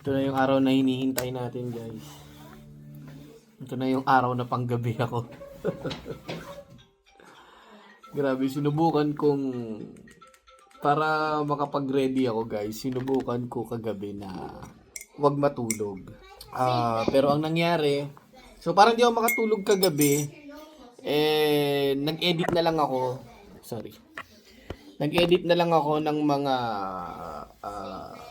Ito na yung araw na hinihintay natin, guys. Ito na yung araw na panggabi ako. Grabe, sinubukan kong para makapag-ready ako, guys. Sinubukan ko kagabi na wag matulog. Pero ang nangyari, so parang di ako makatulog kagabi. Nag-edit na lang ako. Sorry. Nag-edit na lang ako ng mga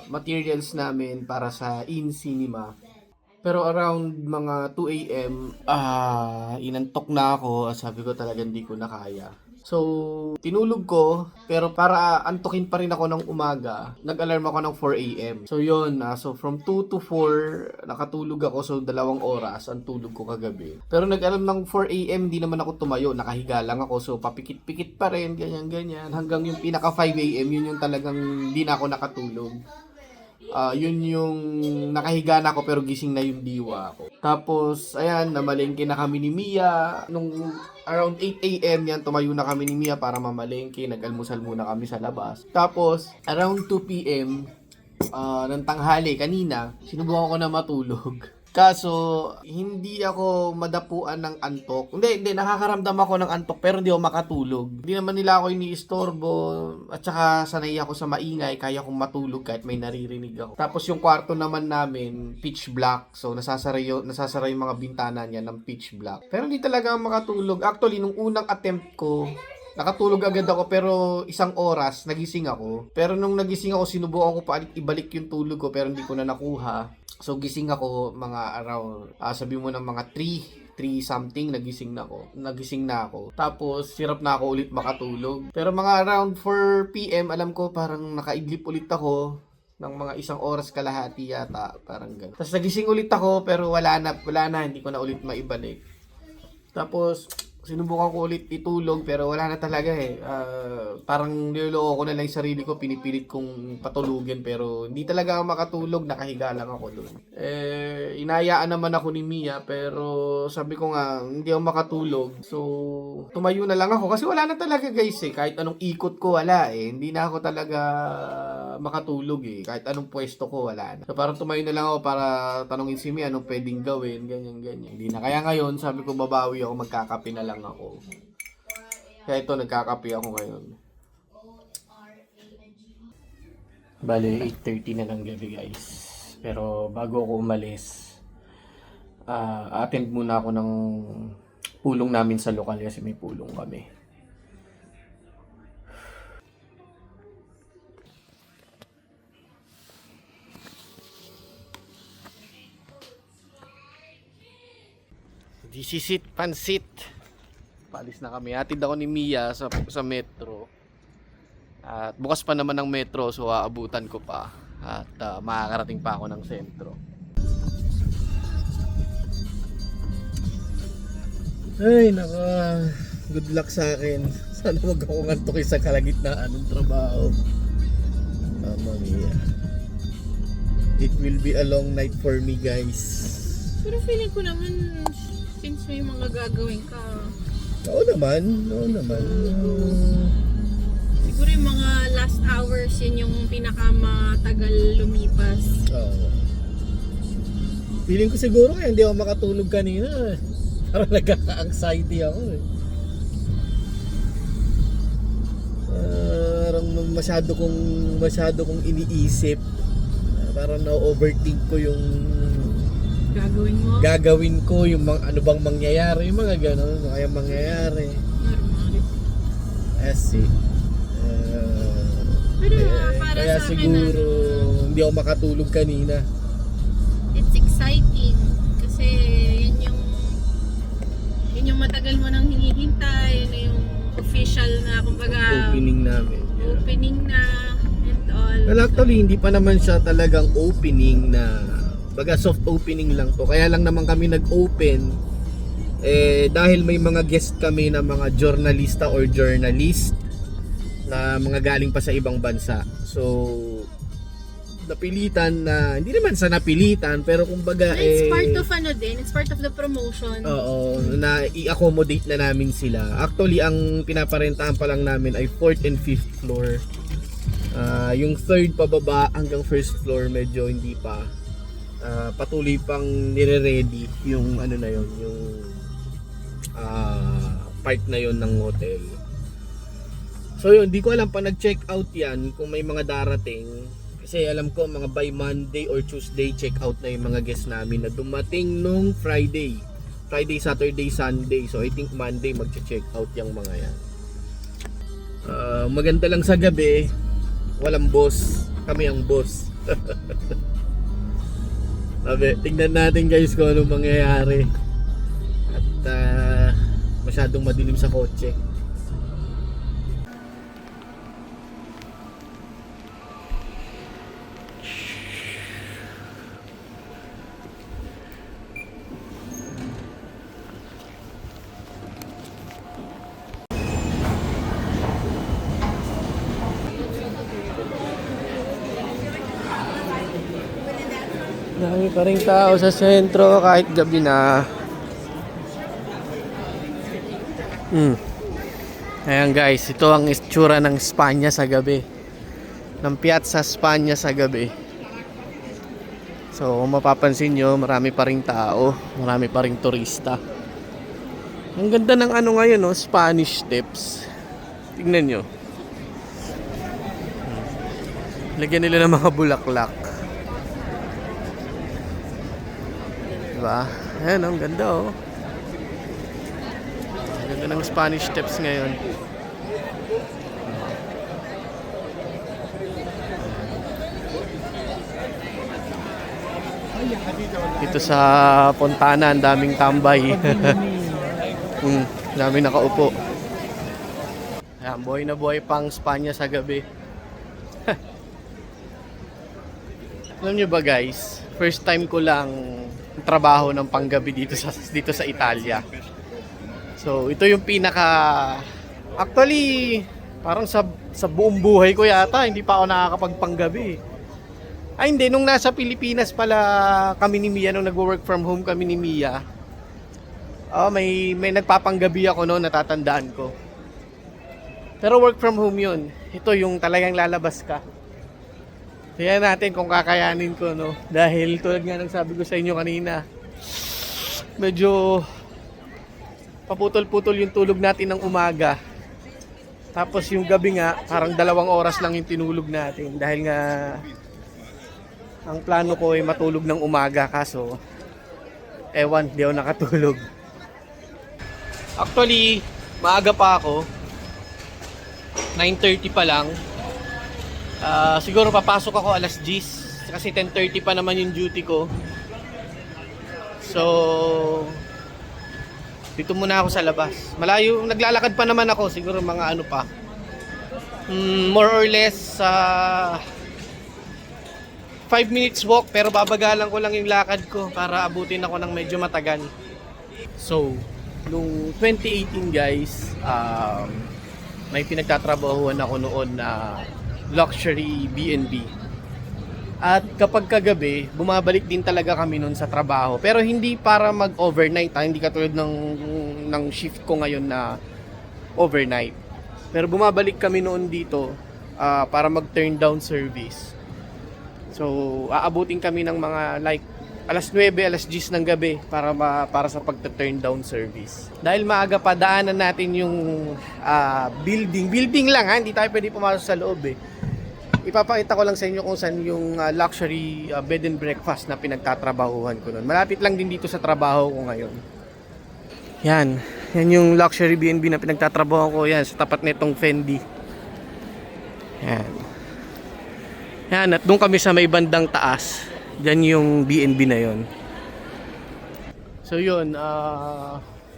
materials namin para sa in-cinema. Pero around mga 2 a.m., inantok na ako. Sabi ko talaga hindi ko na kaya. So, tinulog ko, pero para antukin pa rin ako ng umaga, nag-alarm ako ng 4 a.m. So, yun. So, from 2 to 4, nakatulog ako. So, 2 oras ang tulog ko kagabi. Pero nag-alarm ng 4 a.m., di naman ako tumayo. Nakahiga lang ako. So, papikit-pikit pa rin, ganyan-ganyan. Hanggang yung pinaka 5 a.m., yun yung talagang di na ako nakatulog. Yun yung nakahiga na ako pero gising na yung diwa ko. Tapos, ayan, namalengke na kami ni Mia. Nung around 8 a.m. yan, tumayo na kami ni Mia para mamalengke. Nag-almusal muna kami sa labas. Tapos, around 2 p.m. Ng tanghali, kanina, sinubukan ko na matulog. Kaso, hindi ako madapuan ng antok. Hindi, nakakaramdam ako ng antok pero hindi ako makatulog. Hindi naman nila ako iniistorbo at saka sanay ako sa maingay, kaya kong matulog kahit may naririnig ako. Tapos yung kwarto naman namin, pitch black. So, nasasara yung mga bintana niya ng pitch black. Pero hindi talaga ako makatulog. Actually, nung unang attempt ko, nakatulog agad ako pero 1 oras nagising ako. Pero nung nagising ako, sinubukan ko pa ibalik yung tulog ko pero hindi ko na nakuha. So gising ako mga around sabi mo ng mga 3 something nagising na ako. Tapos hirap na ako ulit makatulog. Pero mga around 4 PM alam ko parang nakaidlip ulit ako ng mga 1 oras kalahati yata, parang gano'n. Tapos nagising ulit ako pero wala na, hindi ko na ulit maibalik. Tapos sinubukan ko ulit itulog pero wala na talaga eh. Parang niloloko ko na lang yung sarili ko, pinipilit kong patulugin pero hindi talaga ako makatulog, nakahiga lang ako doon. Inayaan naman ako ni Mia pero sabi ko nga hindi ako makatulog. So tumayo na lang ako kasi wala na talaga guys eh. Kahit anong ikot ko wala eh. Hindi na ako talaga makatulog eh. Kahit anong pwesto ko wala na. So parang tumayo na lang ako para tanungin si Mia anong pwedeng gawin, ganyan. Hindi na. Kaya ngayon sabi ko babawi ako, magkakape na lang ako. Kaya ito, nagkakape ako ngayon. Bale, 8:30 na ng gabi guys. Pero bago ako umalis, attend muna ako ng pulong namin sa lokal kasi may pulong kami. This is it, pansit. Paalis na kami. Hatid ako ni Mia sa metro. At bukas pa naman ng metro, so aabutan ko pa. At makakarating pa ako ng sentro. Ay, naka. Good luck sa akin. Sana wag akong antukin sa kalagitnaan ng trabaho. Mamma mia. It will be a long night for me, guys. Pero feeling ko naman, since may mga gagawin ka, Oo naman. siguro yung mga last hours, yun yung pinakamatagal lumipas. Oo. Feeling ko siguro kaya hindi ako makatulog kanina. Parang nagkaka-anxiety ako eh. Parang masyado kong iniisip. Parang na-overthink ko yung gagawin ko, yung mga, ano bang mangyayari, yung mga gano'n, ano kaya mangyayari. Normal. Pero para kaya sa akin, siguro hindi ako makatulog kanina. it's exciting kasi yun yung matagal mo nang hinihintay, yun na yung official na kumbaga Opening namin. Yeah. opening na and all. Well, actually, hindi pa naman siya talagang opening na, baga soft opening lang to. Kaya lang naman kami nag-open dahil may mga guest kami na mga journalista or journalist na mga galing pa sa ibang bansa. So napilitan na, hindi naman sa napilitan pero kumbaga it's part of it's part of the promotion. Oo, na i-accommodate na namin sila. Actually, ang pinaparentahan pa lang namin ay 4th and 5th floor. Yung 3rd pababa hanggang 1st floor medyo hindi pa. patuloy pang nire-ready yung ano na yon, yung part na yon ng hotel. So yun, di ko alam pa nag-check out yan kung may mga darating. Kasi alam ko mga by Monday or Tuesday check out na yung mga guests namin na dumating nung Friday, Saturday, Sunday. So I think Monday magche-check out yung mga yan. Maganda lang sa gabi, walang boss, kami ang boss. Sabi, tingnan natin guys kung anong mangyayari. At masyadong madilim sa kotse. Dami pa rin tao sa sentro kahit gabi na. Ayan guys, ito ang itsura ng Espanya sa gabi. Ng Piazza Espanya sa gabi. So kung mapapansin nyo, marami pa rin tao, marami pa rin turista. Ang ganda ng ano ngayon, no? Spanish Steps. Tingnan nyo. Lagyan nila ng mga bulaklak. Diba? Ayan, ang ganda oh. Ang ganda ng Spanish Steps ngayon. Dito sa Fontana, ang daming tambay. Daming nakaupo. Ayan, buhay na buhay pang Spanya sa gabi. Alam nyo ba guys, first time ko lang trabaho ng panggabi dito sa Italia. So ito yung actually parang sa buong buhay ko yata hindi pa ako nakakapagpanggabi. Ay hindi, nung nasa Pilipinas pala kami ni Mia, nung nagwo-work from home kami ni Mia. May nagpapanggabi ako noon, natatandaan ko. Pero work from home yun. Ito yung talagang lalabas ka. Tingnan natin kung kakayanin ko, no? Dahil tulad nga ng sabi ko sa inyo kanina, medyo paputol-putol yung tulog natin ng umaga. Tapos yung gabi nga, parang 2 oras lang yung tinulog natin. Dahil nga, ang plano ko ay matulog ng umaga. Kaso, ewan, di ako nakatulog. Actually, maaga pa ako. 9:30 pa lang. Siguro papasok ako alas 10 kasi 10:30 pa naman yung duty ko. So dito muna ako sa labas. Malayo, naglalakad pa naman ako, siguro mga ano pa. More or less 5 minutes walk, pero babagalan ko lang yung lakad ko para abutin ako ng medyo matagal. So, nung 2018 guys, may pinagtatrabahuan ako noon na luxury B&B. At kapag kagabi, bumabalik din talaga kami noon sa trabaho. Pero hindi para mag-overnight, hindi katulad ng shift ko ngayon na overnight. Pero bumabalik kami noon dito para mag-turn down service. So, aabutin kami ng mga like alas 9, alas 10 ng gabi para sa pagta-turn down service. Dahil maaga pa, daanan natin yung building lang, hindi tayo pwede pumasok sa loob eh. Ipapakita ko lang sa inyo kung saan yung luxury bed and breakfast na pinagtatrabahuhan ko noon. Malapit lang din dito sa trabaho ko ngayon. Yan yung luxury B&B na pinagtatrabahuhan ko, yan sa tapat nitong Fendi. Yan, at doon kami sa may bandang taas. Diyan yung B&B na yon. So yun,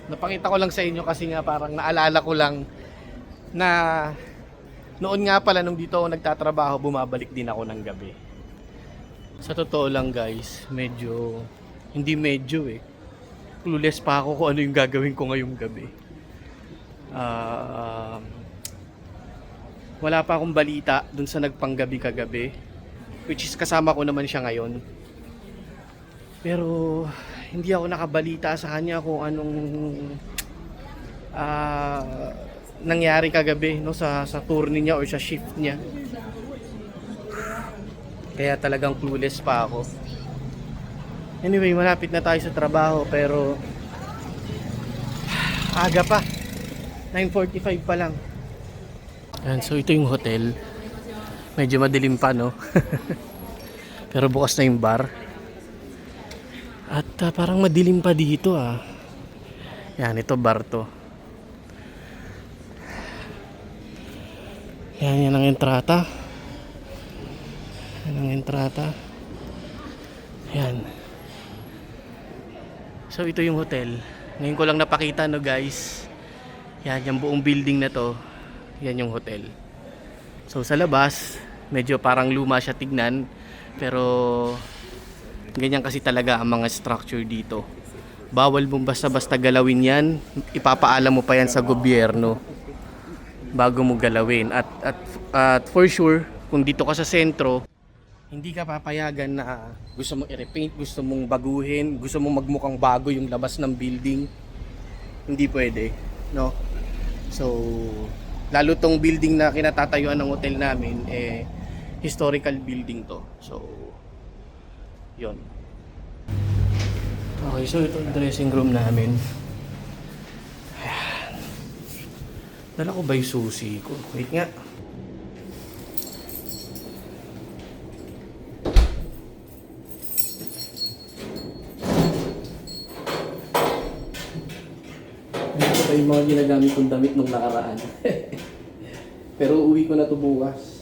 napakita ko lang sa inyo kasi nga parang naalala ko lang na noon nga pala nung dito ako nagtatrabaho, bumabalik din ako ng gabi. Sa totoo lang guys, clueless pa ako kung ano yung gagawin ko ngayong gabi. Wala pa akong balita dun sa nagpanggabi kagabi, which is kasama ko naman siya ngayon. Pero hindi ako nakabalita sa kanya kung anong nangyari kagabi, no, sa turn niya or sa shift niya. Kaya talagang clueless pa ako. Anyway, malapit na tayo sa trabaho pero aga pa. 9:45 pa lang. Yan, so ito yung hotel. Medyo madilim pa, no? Pero bukas na yung bar. At parang madilim pa dito, ah. Yan, ito bar to. Yan ang entrata. Yan ang entrata. Yan. So ito yung hotel. Ngayon ko lang napakita, no, guys. Yan, yung buong building na to. Yan yung hotel. So sa labas, medyo parang luma siya tignan. Pero ganyan kasi talaga ang mga structure dito. Bawal mong basta-basta galawin yan. Ipapaalam mo pa yan sa gobyerno bago mo galawin. At for sure, kung dito ka sa sentro, hindi ka papayagan na gusto mong i-repaint, gusto mong baguhin, gusto mong magmukhang bago yung labas ng building. Hindi pwede, no? So, lalo tong building na kinatatayuan ng hotel namin, historical building to. So, yon. Okay, so ito yung dressing room namin. Ayan. Dala ko ba yung susi ko? Wait nga. Ito pa yung mga ginagamit kong damit nung nakaraan. Pero uwi ko na to bukas.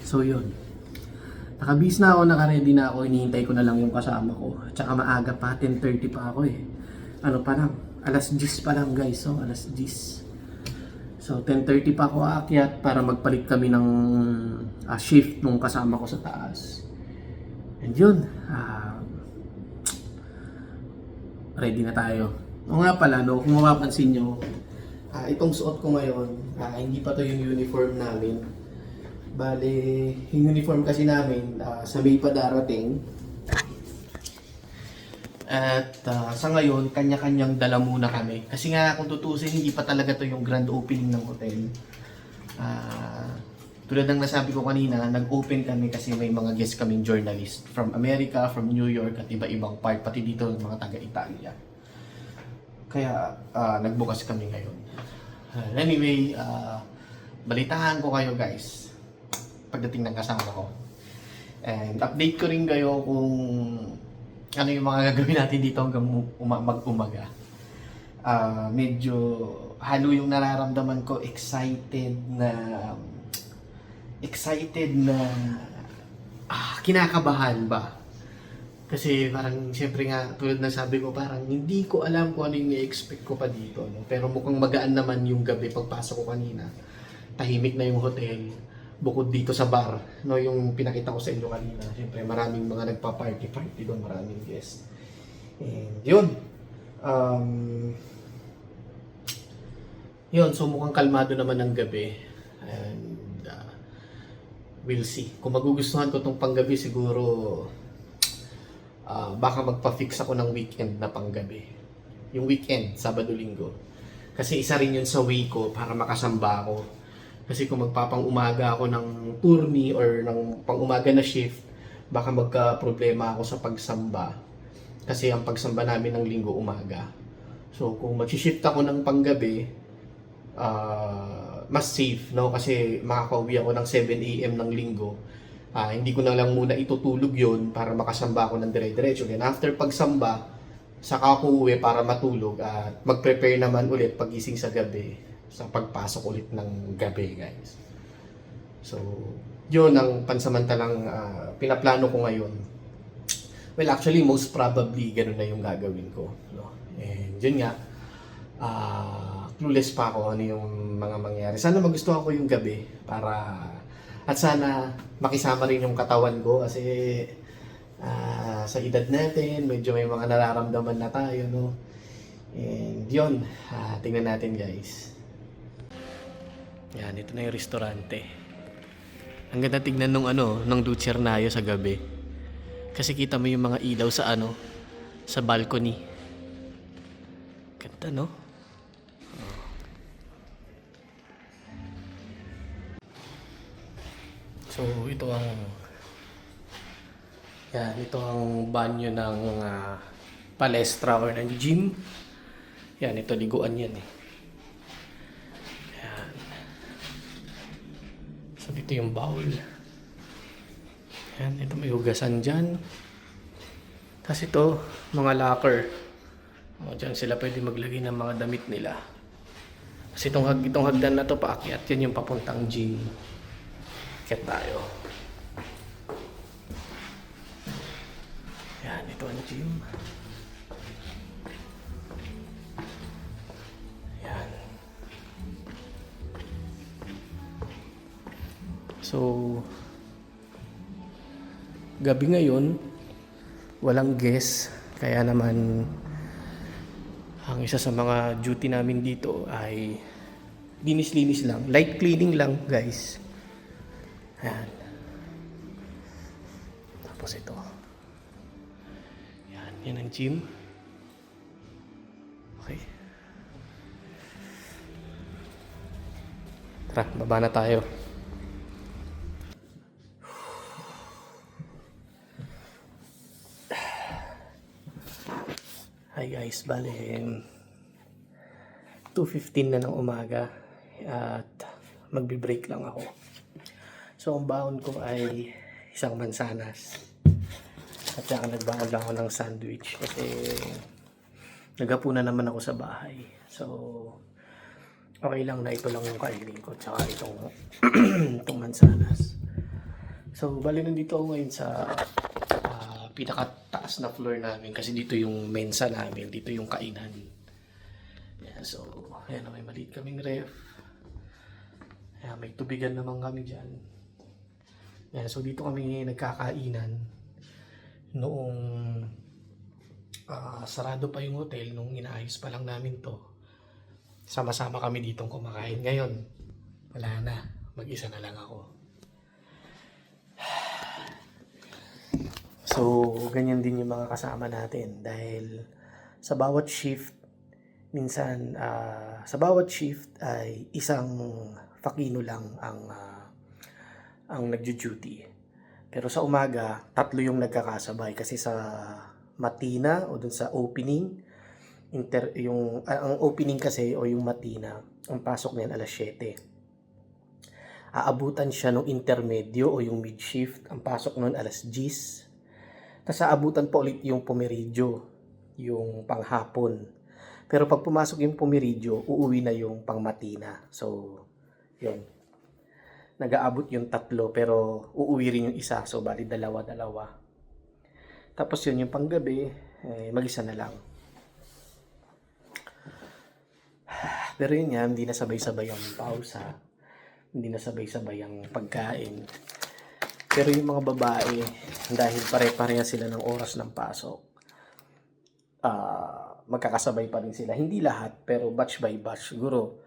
So yun. Nakabis na ako, naka-ready na ako, hinihintay ko na lang yung kasama ko. Tsaka maaga pa, 10:30 pa ako eh. Ano pa lang, alas 10 pa lang guys, so alas 10. So 10:30 pa ako aakyat para magpalit kami ng shift nung kasama ko sa taas. And yun, ready na tayo. O nga pala, no, kung mapapansin nyo, itong suot ko ngayon, hindi pa to yung uniform namin. Bale, yung uniform kasi namin sa May pa darating. At sa ngayon, kanya-kanyang dala muna kami. Kasi nga kung tutusin, hindi pa talaga to yung grand opening ng hotel. Tulad ng nasabi ko kanina, nag-open kami kasi may mga guest kaming journalist from America, from New York at iba-ibang part, pati dito mga taga-Italia. Kaya nagbukas kami ngayon. Anyway, balitahan ko kayo guys pagdating ng kasama ko. And update ko rin kayo kung ano yung mga gagawin natin dito hanggang mag-umaga. Medyo halo yung nararamdaman ko, excited na kinakabahan ba. Kasi parang siyempre nga tulad ng sabi ko, parang hindi ko alam kung ano yung i-expect ko pa dito, no? Pero mukhang magaan naman yung gabi pagpasok ko kanina. Tahimik na yung hotel. Bukod dito sa bar, no, yung pinakita ko sa inyo kanina. Siyempre, maraming mga nagpa-party doon, maraming guests. And yun. Yun, so mukhang kalmado naman ang gabi. And we'll see. Kung magugustuhan ko itong panggabi, siguro baka magpa-fix ako ng weekend na panggabi. Yung weekend, Sabado-Linggo. Kasi isa rin yun sa way ko para makasamba ako. Kasi kung magpapang-umaga ako ng turni or ng pang-umaga na shift, baka magka-problema ako sa pagsamba. Kasi ang pagsamba namin ng linggo umaga. So kung mag-shift ako ng panggabi, mas safe, no? Kasi makakauwi ako ng 7 AM ng linggo. Hindi ko na lang muna itutulog yon para makasamba ako ng dire-diretso. Then after pagsamba, saka ako uwi para matulog at mag-prepare naman ulit pagising sa gabi sa pagpasok ulit ng gabi, guys. So, yun ang pansamantalang pinaplano ko ngayon. Well, actually, most probably, ganun na yung gagawin ko. No? And yun nga, clueless pa ako ano yung mga mangyari. Sana magustuhan ko yung gabi para, at sana makisama rin yung katawan ko kasi sa edad natin, medyo may mga nararamdaman na tayo, no? And yun, tingnan natin guys. Yan, ito na yung restaurante. Ang ganda tignan nung Lucernario sa gabi. Kasi kita mo yung mga ilaw sa sa balcony. Ganda, no? So, ito ang banyo ng palestra or ng gym. Yan, ito liguan yan eh. Yan. So, dito yung bowl. Yan, ito may hugasan dyan. Tapos ito, mga locker. O, dyan sila pwede maglagay ng mga damit nila. Kasi itong hagdan na to paakyat, yan yung papuntang gym. Akyat tayo. Yan, ito ang gym. Yan. So, gabi ngayon, walang guest. Kaya naman, ang isa sa mga duty namin dito ay linis-linis lang. Light cleaning lang, guys. Ayan. Tapos ito. Yan ang gym. Okay. Tara, baba na tayo. Hi guys, bale 2:15 na ng umaga at magbe-break lang ako. So ang baon ko ay isang mansanas. At saka nagbaon lang ako ng sandwich kasi naghapunan naman ako sa bahay. So okay lang na ito lang yung kainin ko tsaka itong mansanas. So bali nandito ako ngayon sa pinakataas na floor namin kasi dito yung mensa namin, dito yung kainan. Yeah, so ayan, may maliit kaming ref. Ayan, may tubigan naman kami dyan. Yeah, so dito kami nagkakainan noong sarado pa yung hotel, nung inaayos pa lang namin to. Sama-sama kami ditong kumakain. Ngayon wala na, mag-isa na lang ako. So, ganyan din yung mga kasama natin dahil sa bawat shift, minsan sa bawat shift ay isang fakino lang ang nagjo-duty. Pero sa umaga, 3 yung nagkakasabay kasi sa matina o dun sa opening, ang opening kasi o yung matina, ang pasok niyan alas 7. Aabutan siya ng intermedyo o yung mid-shift, ang pasok nun alas 10. Tapos aabutan po ulit yung pumeridyo, yung panghapon. Pero pag pumasok yung pumeridyo, uuwi na yung pangmatina. So, yun. Nag-aabot yung 3 pero uuwi rin yung isa. So, bali 2. Tapos yun, yung panggabi, mag-isa na lang. Pero yun nga, hindi na sabay-sabay ang pausa. Hindi na sabay-sabay ang pagkain. Pero yung mga babae, dahil pare-pareha sila ng oras ng pasok, magkakasabay pa rin sila. Hindi lahat, pero batch by batch. Siguro,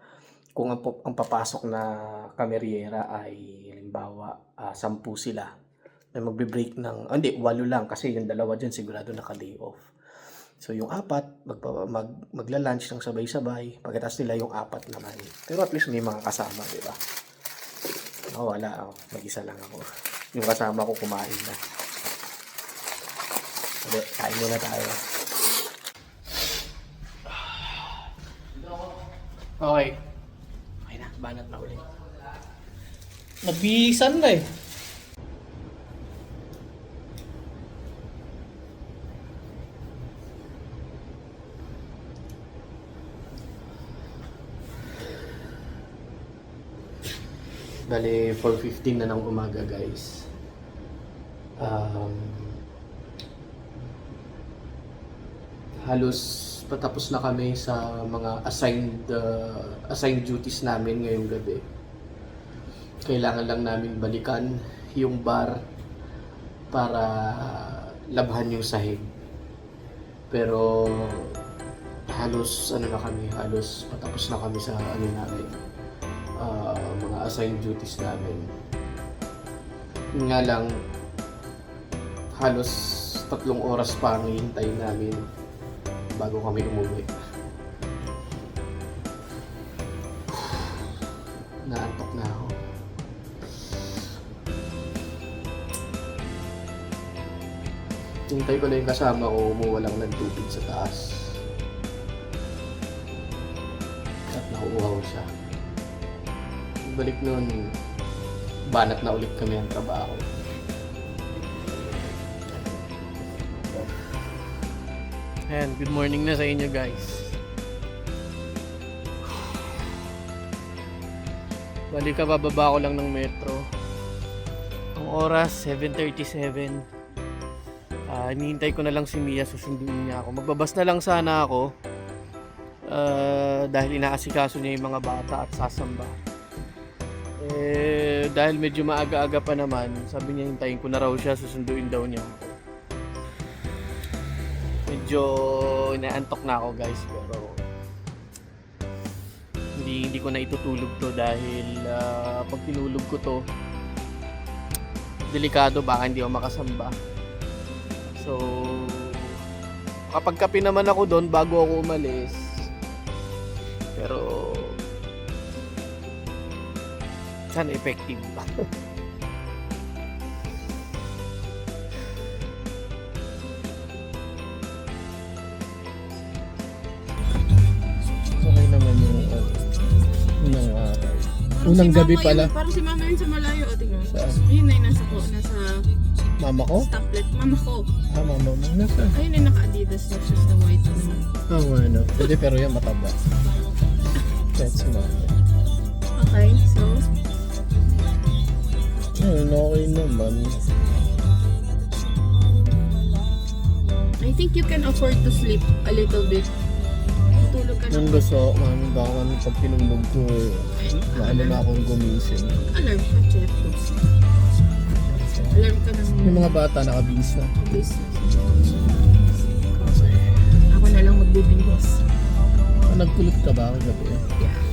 kung ang papasok na kameryera ay, halimbawa, 10 sila, ay magbe-break ng, hindi, 8 lang, kasi yung 2 dyan sigurado naka-day off. So, yung 4, magla-lunch ng sabay-sabay, pagkatapos nila yung 4 naman. Pero at least may mga kasama, di ba? Wala, mag-isa lang ako. Yung kasama ko kumain na. Sabi, kain muna tayo. Okay. Okay na, banat na ulit. Nabisan na eh. Bale, 4:15 na ng umaga, guys. Halos patapos na kami sa mga assigned duties namin ngayong gabi. Kailangan lang namin balikan yung bar para labhan yung sahig. Pero halos patapos na kami sa namin, mga assigned duties namin. Yun nga lang, halos 3 oras pa ang hihintayin namin bago kami umuwi. Naantok na ako. Hintay ko na yung kasama ko, umuwalang ng tubig sa taas. At nauuhaw siya. Balik nun, banat na ulit kami ang trabaho. Ayan, good morning na sa inyo guys. Balik ka, bababa ko lang ng metro. Ang oras, 7:37. Hinihintay ko na lang si Mia, susunduin niya ako. Magbabas na lang sana ako. Dahil inaasikaso niya yung mga bata at sasamba. Dahil medyo maaga-aga pa naman, sabi niya hintayin ko na raw siya, susunduin daw niya ako. Medyo inaantok na ako guys, pero hindi ko na itutulog to dahil pag tinulog ko to, delikado, baka hindi ako makasamba. So, kapag kape naman ako doon bago ako umalis. Pero sana effective ba? Okay naman yung unang gabi Mama pala. Yun, parang si Mama yun sa malayo. O, tingnan. Saan? Ayun na yun, nasa Mama ko? stoplight. Mama ko. Mama mo. Nasa? Ayun na naka-Adidas na shoes na white. Ano? Pwede pero yan mataba. That's mama. Okay, so Okay naman. I think you can afford to sleep a little bit. Tulog ka Nung na. gusto, mami, baka mami pag pinulog ko, maano na akong gumising. Alarm ka, Jeff. Alarm ka ng Yung mga bata nakabisa. business. Ako na lang magbibihis. Nagkulot ka ba kagabi? Yeah.